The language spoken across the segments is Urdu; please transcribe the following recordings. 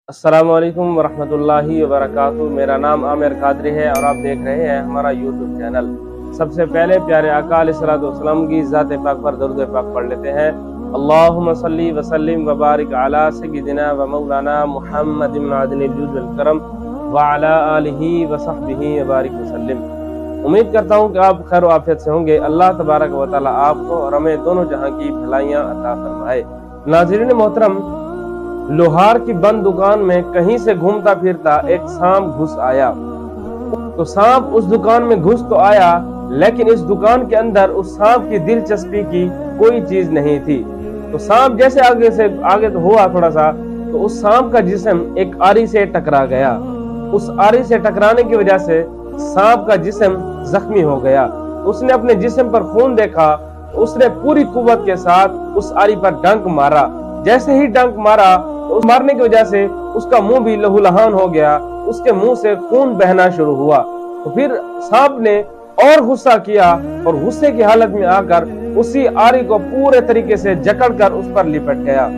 السلام علیکم ورحمۃ اللہ وبرکاتہ۔ میرا نام عامر قادری ہے اور آپ دیکھ رہے ہیں ہمارا یوٹیوب چینل۔ سب سے پہلے پیارے آقا علیہ الصلوۃ والسلام کی ذات پاک پر درود پاک پڑھ لیتے ہیں۔ اللہم صلی وسلم وبارک علی سیدنا و مولانا محمد معدن الجود والکرم وعلی آلہ وصحبہ وبارک وسلم۔ امید کرتا ہوں کہ آپ خیر و عافیت سے ہوں گے۔ اللہ تبارک و تعالی آپ کو اور ہمیں دونوں جہاں کی بھلائیاں عطا فرمائے۔ ناظرین محترم، لوہار کی بند دکان میں کہیں سے گھومتا پھرتا ایک سانپ گھس آیا۔ تو سانپ اس دکان میں گھس تو آیا، لیکن اس دکان کے اندر اس سانپ کی دلچسپی کی کوئی چیز نہیں تھی۔ تو سانپ جیسے آگے تو ہوا تھوڑا سا، تو اس سانپ کا جسم ایک آری سے ٹکرا گیا۔ اس آری سے ٹکرانے کی وجہ سے سانپ کا جسم زخمی ہو گیا۔ اس نے اپنے جسم پر خون دیکھا، اس نے پوری قوت کے ساتھ اس آری پر ڈنک مارا۔ جیسے ہی ڈنک مارا، تو اس مارنے کی وجہ سے اس کا منہ بھی لہو لہان ہو گیا، اس کے منہ سے خون بہنا شروع ہوا۔ تو پھر سانپ نے اور غصہ کیا اور غصے کی حالت میں آ کر اسی آری کو پورے طریقے سے جکڑ کر اس پر لپٹ گیا۔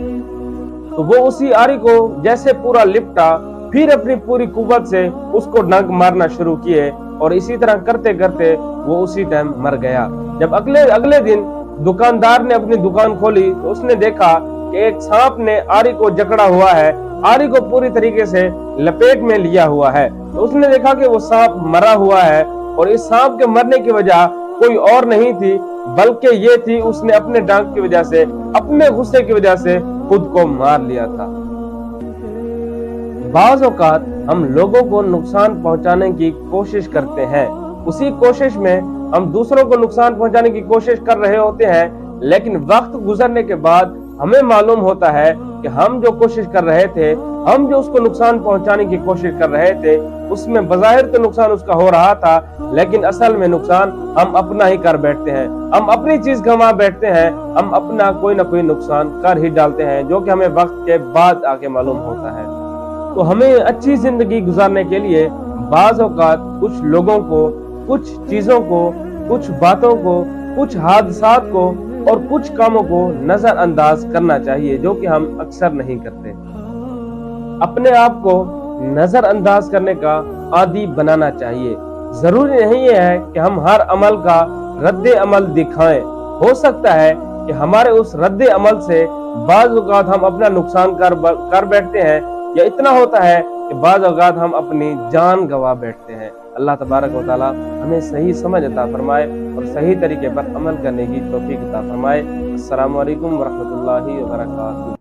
تو وہ اسی آری کو جیسے پورا لپٹا، پھر اپنی پوری قوت سے اس کو ڈنک مارنا شروع کیے، اور اسی طرح کرتے کرتے وہ اسی ٹائم مر گیا۔ جب اگلے دن دکاندار نے اپنی دکان کھولی تو اس نے دیکھا کہ ایک سانپ نے آری کو جکڑا ہوا ہے، آری کو پوری طریقے سے لپیٹ میں لیا ہوا ہے۔ تو اس نے دیکھا کہ وہ سانپ مرا ہوا ہے، اور اس سانپ کے مرنے کی وجہ کوئی اور نہیں تھی بلکہ یہ تھی اس نے اپنے ڈنک کی وجہ سے، اپنے غصے کی وجہ سے خود کو مار لیا تھا۔ بعض اوقات ہم لوگوں کو نقصان پہنچانے کی کوشش کرتے ہیں، اسی کوشش میں ہم دوسروں کو نقصان پہنچانے کی کوشش کر رہے ہوتے ہیں، لیکن وقت گزرنے کے بعد ہمیں معلوم ہوتا ہے کہ ہم جو کوشش کر رہے تھے، ہم جو اس کو نقصان پہنچانے کی کوشش کر رہے تھے، اس میں بظاہر تو نقصان اس کا ہو رہا تھا، لیکن اصل میں نقصان ہم اپنا ہی کر بیٹھتے ہیں۔ ہم اپنی چیز گنوا بیٹھتے ہیں، ہم اپنا کوئی نہ کوئی نقصان کر ہی ڈالتے ہیں، جو کہ ہمیں وقت کے بعد آ کے معلوم ہوتا ہے۔ تو ہمیں اچھی زندگی گزارنے کے لیے بعض اوقات کچھ لوگوں کو، کچھ چیزوں کو، کچھ باتوں کو، کچھ حادثات کو اور کچھ کاموں کو نظر انداز کرنا چاہیے، جو کہ ہم اکثر نہیں کرتے۔ اپنے آپ کو نظر انداز کرنے کا عادی بنانا چاہیے۔ ضروری نہیں یہ ہے کہ ہم ہر عمل کا رد عمل دکھائیں۔ ہو سکتا ہے کہ ہمارے اس رد عمل سے بعض اوقات ہم اپنا نقصان کر بیٹھتے ہیں، یا اتنا ہوتا ہے کہ بعض اوقات ہم اپنی جان گوا بیٹھتے ہیں۔ اللہ تبارک و تعالی ہمیں صحیح سمجھ عطا فرمائے اور صحیح طریقے پر عمل کرنے کی توفیق عطا فرمائے۔ السلام علیکم ورحمۃ اللہ وبرکاتہ۔